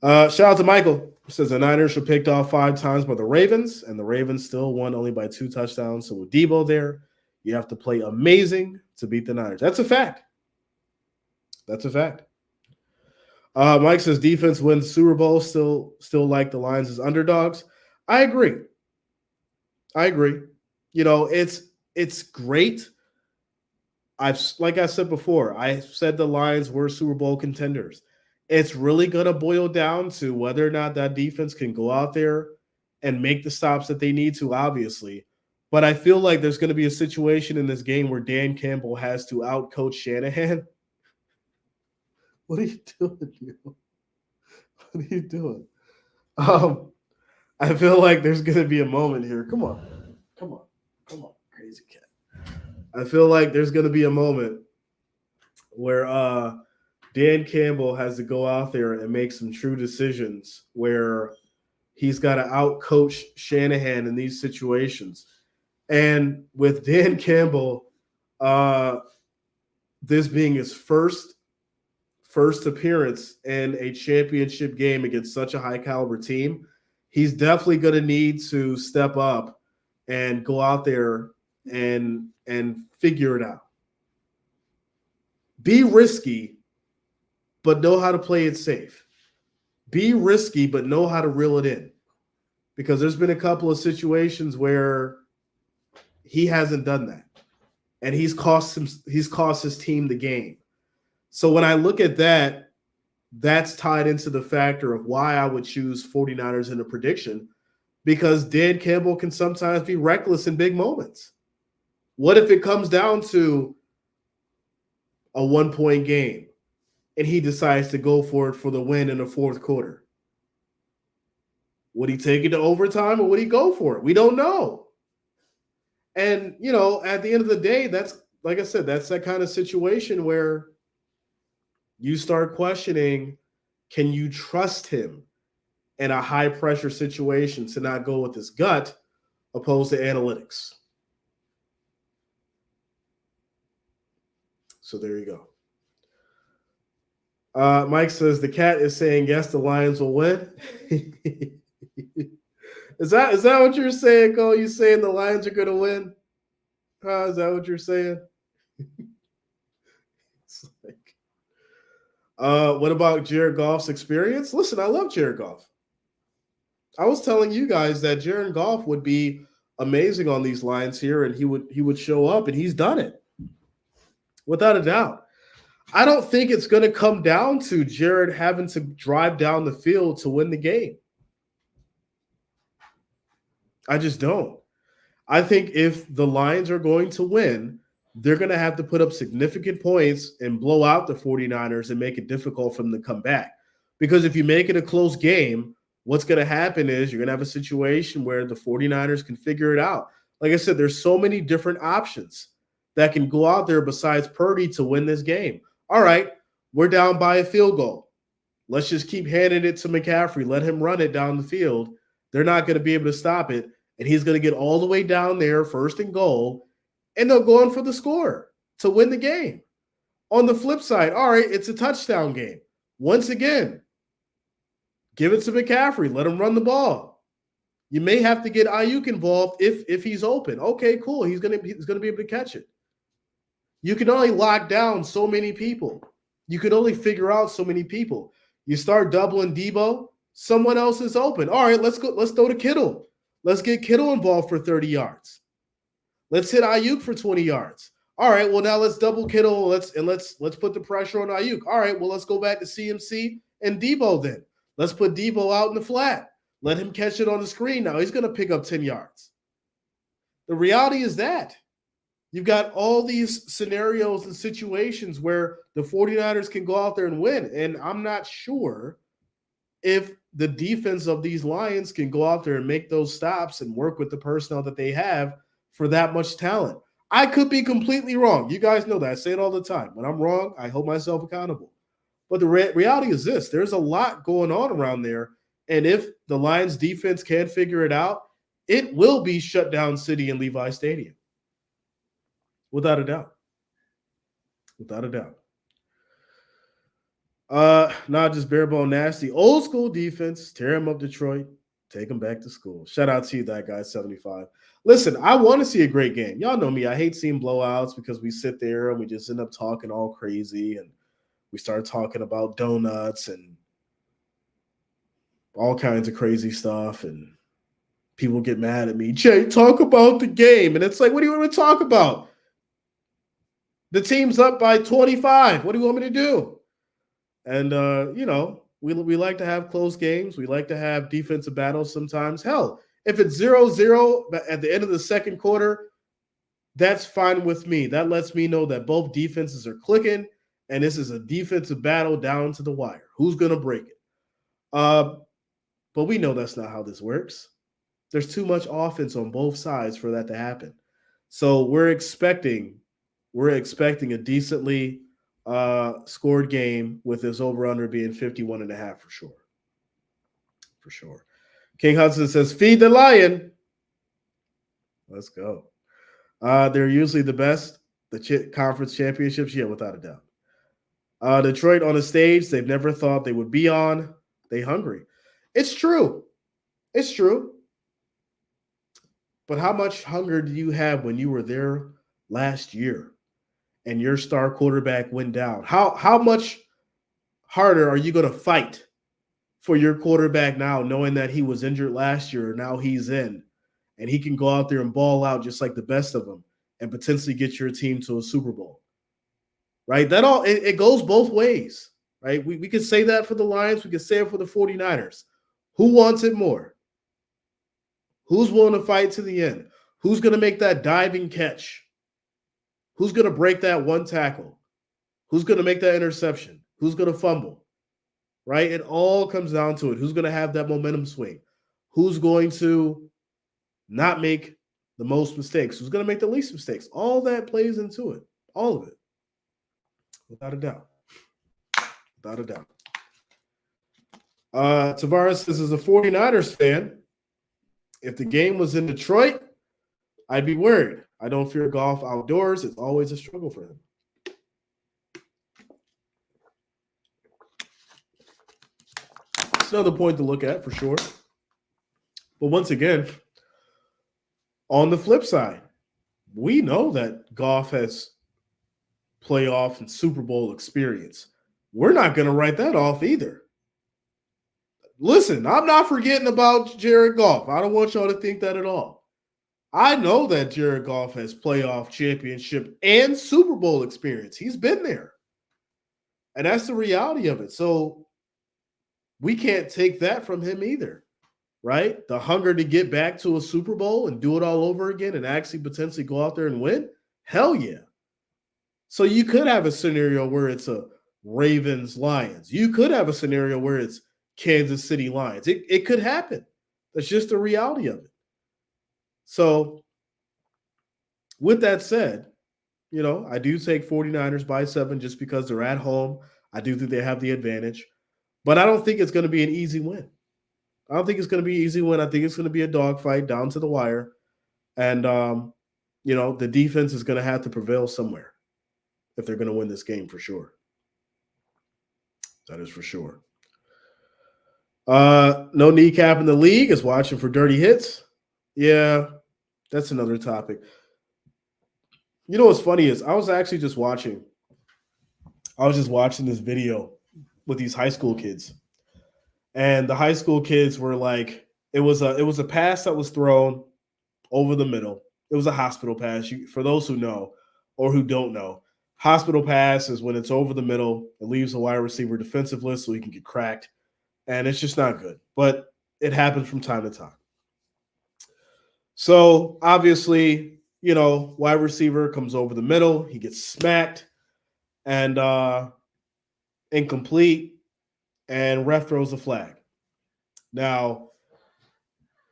Shout out to Michael. He says the Niners were picked off 5 times by the Ravens, and the Ravens still won only by 2 touchdowns. So with Debo there, you have to play amazing to beat the Niners. That's a fact. That's a fact. Mike says defense wins Super Bowl, still like the Lions as underdogs. I agree. You know, it's great. Like I said before, I said the Lions were Super Bowl contenders. It's really going to boil down to whether or not that defense can go out there and make the stops that they need to, obviously. But I feel like there's going to be a situation in this game where Dan Campbell has to outcoach Shanahan. What are you doing, dude? What are you doing? I feel like there's going to be a moment here. Come on, crazy cat. I feel like there's going to be a moment where Dan Campbell has to go out there and make some true decisions where he's got to outcoach Shanahan in these situations. And with Dan Campbell, this being his first appearance in a championship game against such a high caliber team, he's definitely going to need to step up and go out there and figure it out. Be risky, but know how to play it safe. Be risky, but know how to reel it in. Because there's been a couple of situations where he hasn't done that. And he's cost his team the game. So when I look at that, that's tied into the factor of why I would choose 49ers in a prediction, because Dan Campbell can sometimes be reckless in big moments. What if it comes down to a 1-point game and he decides to go for it for the win in the fourth quarter? Would he take it to overtime or would he go for it? We don't know. And, you know, at the end of the day, that's, like I said, that's that kind of situation where you start questioning, can you trust him in a high-pressure situation to not go with his gut opposed to analytics? So there you go. Mike says the cat is saying, yes, the Lions will win. Is that what you're saying, Cole? You saying the Lions are going to win? Is that what you're saying? It's like, what about Jared Goff's experience? Listen, I love Jared Goff. I was telling you guys that Jared Goff would be amazing on these lines here, and he would show up, and he's done it without a doubt. I don't think it's going to come down to Jared having to drive down the field to win the game. I just don't. I think if the Lions are going to win, they're going to have to put up significant points and blow out the 49ers and make it difficult for them to come back. Because if you make it a close game, what's going to happen is you're going to have a situation where the 49ers can figure it out. Like I said, there's so many different options that can go out there besides Purdy to win this game. All right, we're down by a field goal. Let's just keep handing it to McCaffrey. Let him run it down the field. They're not going to be able to stop it. And he's going to get all the way down there, first and goal, and they'll go in for the score to win the game. On the flip side, all right, it's a touchdown game. Once again, give it to McCaffrey. Let him run the ball. You may have to get Ayuk involved if he's open. Okay, cool. He's gonna be able to catch it. You can only lock down so many people. You can only figure out so many people. You start doubling Debo, someone else is open. All right, let's go. Let's throw to Kittle. Let's get Kittle involved for 30 yards. Let's hit Ayuk for 20 yards. All right, well now let's double Kittle. Let's put the pressure on Ayuk. All right, well let's go back to CMC and Debo then. Let's put Debo out in the flat. Let him catch it on the screen. Now he's going to pick up 10 yards. The reality is that you've got all these scenarios and situations where the 49ers can go out there and win. And I'm not sure if the defense of these Lions can go out there and make those stops and work with the personnel that they have for that much talent. I could be completely wrong. You guys know that. I say it all the time. When I'm wrong, I hold myself accountable. But the reality is this. There's a lot going on around there. And if the Lions defense can figure it out, it will be shutdown city in Levi Stadium. Without a doubt. Without a doubt. Not just bare bone nasty. Old school defense. Tear him up, Detroit. Take him back to school. Shout out to you, that guy, 75. Listen, I want to see a great game. Y'all know me. I hate seeing blowouts because we sit there and we just end up talking all crazy and we start talking about donuts and all kinds of crazy stuff. And people get mad at me. Jay, talk about the game. And it's like, what do you want me to talk about? The team's up by 25. What do you want me to do? And, we like to have close games. We like to have defensive battles sometimes. Hell, if it's 0-0 at the end of the second quarter, that's fine with me. That lets me know that both defenses are clicking, and this is a defensive battle down to the wire. Who's going to break it? But we know that's not how this works. There's too much offense on both sides for that to happen. So we're expecting a decently scored game with this over-under being 51.5 for sure. For sure. King Hudson says, feed the lion. Let's go. They're usually the best. The conference championships, yeah, without a doubt. Detroit on a stage they've never thought they would be on. They hungry. It's true. It's true. But how much hunger do you have when you were there last year and your star quarterback went down? How much harder are you going to fight for your quarterback now, knowing that he was injured last year, now he's in, and he can go out there and ball out just like the best of them and potentially get your team to a Super Bowl, right? It goes both ways, right? We could say that for the Lions. We could say it for the 49ers. Who wants it more? Who's willing to fight to the end? Who's going to make that diving catch? Who's going to break that one tackle? Who's going to make that interception? Who's going to fumble? Right? It all comes down to it. Who's going to have that momentum swing? Who's going to not make the most mistakes? Who's going to make the least mistakes? All that plays into it. All of it. Without a doubt. Without a doubt. Tavares says, as a 49ers fan, if the game was in Detroit, I'd be worried. I don't fear golf outdoors. It's always a struggle for him. It's another point to look at for sure. But once again, on the flip side, we know that Goff has playoff and Super Bowl experience. We're not going to write that off either. Listen, I'm not forgetting about Jared Goff. I don't want y'all to think that at all. I know that Jared Goff has playoff, championship, and Super Bowl experience. He's been there. And that's the reality of it. So we can't take that from him either, right? The hunger to get back to a Super Bowl and do it all over again and actually potentially go out there and win? Hell yeah. So you could have a scenario where it's a Ravens-Lions. You could have a scenario where it's Kansas City Lions. It could happen. That's just the reality of it. So with that said, I do take 49ers by 7 just because they're at home. I do think they have the advantage. But I don't think it's going to be an easy win. I don't think it's going to be an easy win. I think it's going to be a dogfight down to the wire. And, the defense is going to have to prevail somewhere. if they're going to win this game for sure. That is for sure. No kneecap in the league is watching for dirty hits. Yeah, that's another topic. You know what's funny is I was just watching this video with these high school kids. And the high school kids were like, it was a pass that was thrown over the middle. It was a hospital pass. For those who know or who don't know, hospital pass is when it's over the middle. It leaves the wide receiver defensiveless so he can get cracked. And it's just not good. But it happens from time to time. So obviously, wide receiver comes over the middle. He gets smacked and incomplete. And ref throws a flag. Now,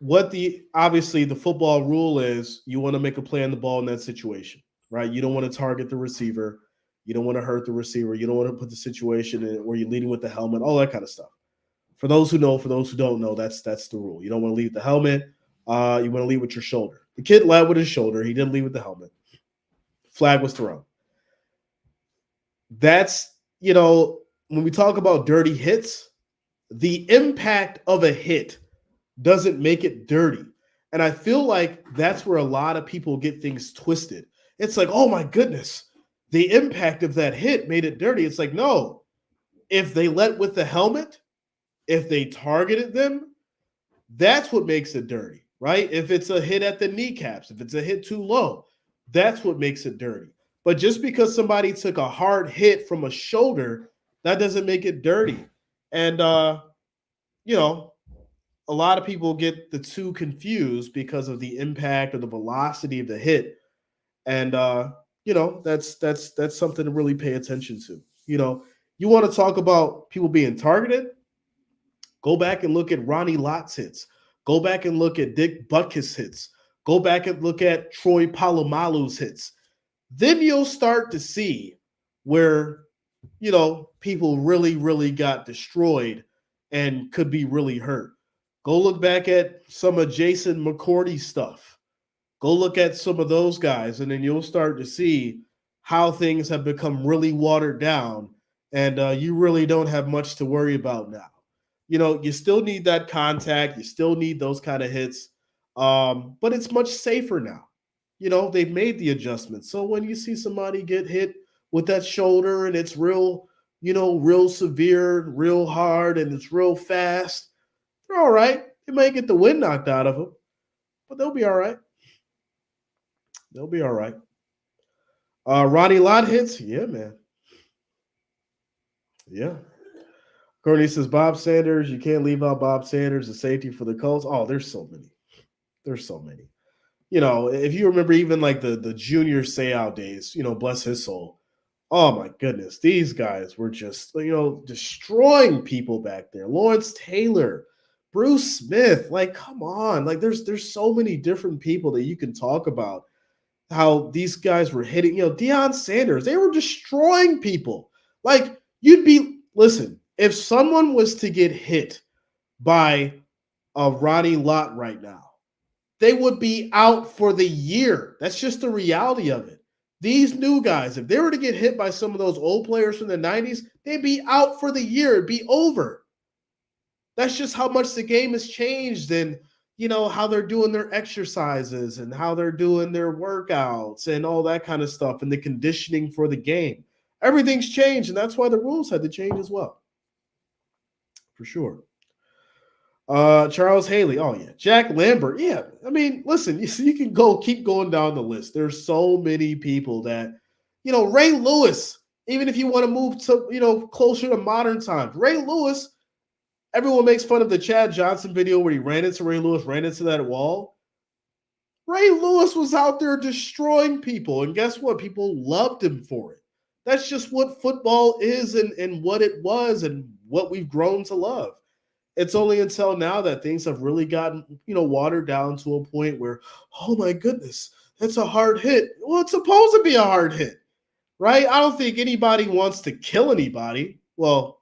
obviously the football rule is you want to make a play on the ball in that situation, right? You don't want to target the receiver. You don't want to hurt the receiver. You don't want to put the situation in where you're leading with the helmet, all that kind of stuff. For those who know, for those who don't know, that's the rule. You don't want to lead with the helmet. You want to lead with your shoulder. The kid led with his shoulder. He didn't lead with the helmet. Flag was thrown. That's, when we talk about dirty hits, the impact of a hit doesn't make it dirty. And I feel like that's where a lot of people get things twisted. It's like, oh my goodness, the impact of that hit made it dirty. It's like, no, if they led with the helmet, if they targeted them, that's what makes it dirty, right? If it's a hit at the kneecaps, if it's a hit too low, that's what makes it dirty. But just because somebody took a hard hit from a shoulder, that doesn't make it dirty. And, a lot of people get the two confused because of the impact or the velocity of the hit. And, that's something to really pay attention to. You want to talk about people being targeted? Go back and look at Ronnie Lott's hits. Go back and look at Dick Butkus hits. Go back and look at Troy Polamalu's hits. Then you'll start to see where, people really, really got destroyed and could be really hurt. Go look back at some of Jason McCourty's stuff. Go look at some of those guys, and then you'll start to see how things have become really watered down, and you really don't have much to worry about now. You still need that contact. You still need those kind of hits, but it's much safer now. They've made the adjustments. So when you see somebody get hit with that shoulder and it's real, real severe, real hard, and it's real fast, they're all right. They may get the wind knocked out of them, but they'll be all right. They'll be all right. Ronnie Lott hits? Yeah, man. Yeah. Courtney says, Bob Sanders, you can't leave out Bob Sanders, the safety for the Colts. Oh, there's so many. There's so many. If you remember even like the junior Seau days, bless his soul. Oh my goodness. These guys were just, destroying people back there. Lawrence Taylor, Bruce Smith, like, come on. Like there's so many different people that you can talk about how these guys were hitting, Deion Sanders, they were destroying people. Like listen, if someone was to get hit by a Ronnie Lott right now, they would be out for the year. That's just the reality of it. These new guys, if they were to get hit by some of those old players from the 90s, they'd be out for the year. It'd be over. That's just how much the game has changed and, how they're doing their exercises and how they're doing their workouts and all that kind of stuff and the conditioning for the game. Everything's changed, and that's why the rules had to change as well. For sure. Charles Haley. Oh, yeah. Jack Lambert. Yeah. I mean, listen, you can keep going down the list. There's so many people that, Ray Lewis, even if you want to move to, closer to modern times, Ray Lewis, everyone makes fun of the Chad Johnson video where he ran into Ray Lewis, ran into that wall. Ray Lewis was out there destroying people. And guess what? People loved him for it. That's just what football is and what it was and what we've grown to love. It's only until now that things have really gotten, watered down to a point where, oh my goodness, that's a hard hit. Well, it's supposed to be a hard hit, right? I don't think anybody wants to kill anybody. Well,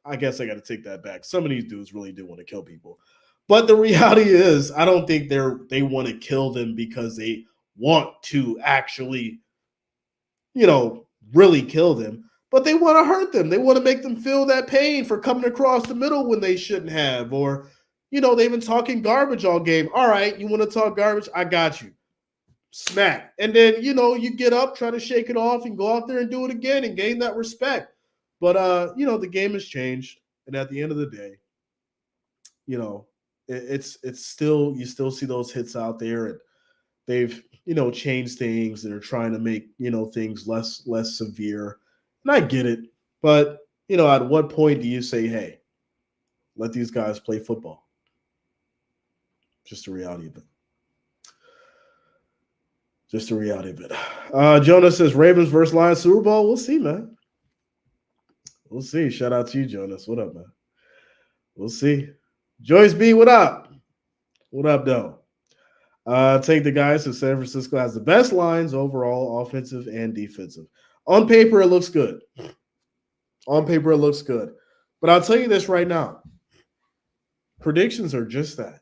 I guess I got to take that back. Some of these dudes really do want to kill people. But the reality is, I don't think they want to kill them because they want to actually really kill them, but they want to hurt them. They want to make them feel that pain for coming across the middle when they shouldn't have. Or, they've been talking garbage all game. All right, you want to talk garbage? I got you. Smack. And then, you get up, try to shake it off, and go out there and do it again and gain that respect. But, the game has changed. And at the end of the day, it's still, you still see those hits out there, and they've changed things. They're trying to make things less severe, and I get it. But at what point do you say, hey, let these guys play football? Just the reality of it. Just the reality of it. Jonas says Ravens versus Lions Super Bowl. We'll see, man. We'll see. Shout out to you, Jonas. What up, man? We'll see. Joyce B, what up? What up, though? Take the guys who San Francisco has the best lines overall, offensive and defensive. On paper, it looks good. On paper, it looks good. But I'll tell you this right now. Predictions are just that.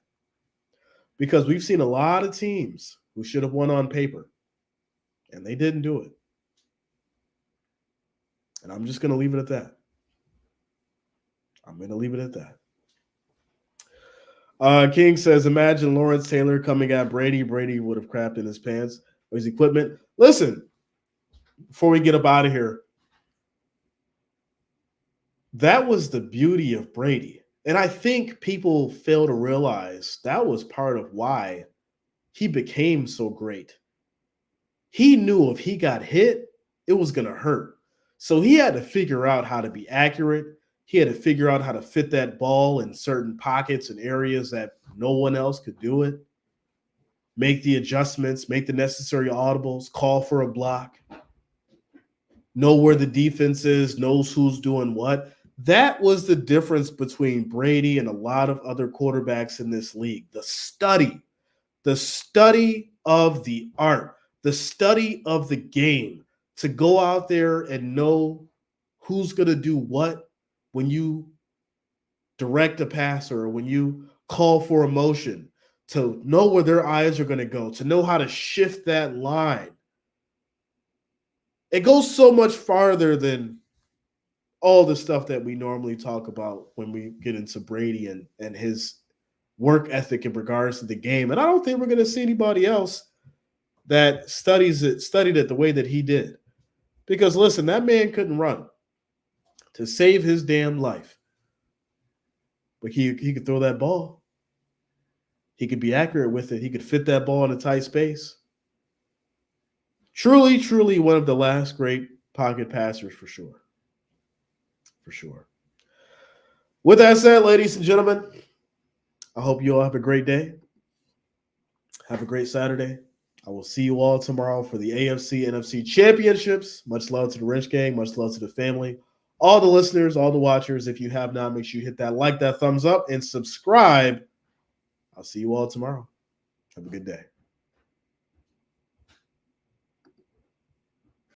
Because we've seen a lot of teams who should have won on paper, and they didn't do it. And I'm just going to leave it at that. I'm going to leave it at that. King says, imagine Lawrence Taylor coming at Brady. Brady would have crapped in his pants or his equipment. Listen, before we get up out of here, that was the beauty of Brady. And I think people fail to realize that was part of why he became so great. He knew if he got hit, it was going to hurt. So he had to figure out how to be accurate. He had to figure out how to fit that ball in certain pockets and areas that no one else could do it. Make the adjustments, make the necessary audibles, call for a block, know where the defense is, knows who's doing what. That was the difference between Brady and a lot of other quarterbacks in this league. The study of the art, the study of the game, to go out there and know who's going to do what when you direct a passer or when you call for a motion, to know where their eyes are going to go, to know how to shift that line. It goes so much farther than all the stuff that we normally talk about when we get into Brady and his work ethic in regards to the game. And I don't think we're going to see anybody else that studied it the way that he did. Because, listen, that man couldn't run to save his damn life. But he could throw that ball. He could be accurate with it. He could fit that ball in a tight space. Truly, truly one of the last great pocket passers for sure. For sure. With that said, ladies and gentlemen, I hope you all have a great day. Have a great Saturday. I will see you all tomorrow for the AFC NFC Championships. Much love to the Wrench Gang. Much love to the family. All the listeners, all the watchers, if you have not, make sure you hit that like, that thumbs up, and subscribe. I'll see you all tomorrow. Have a good day.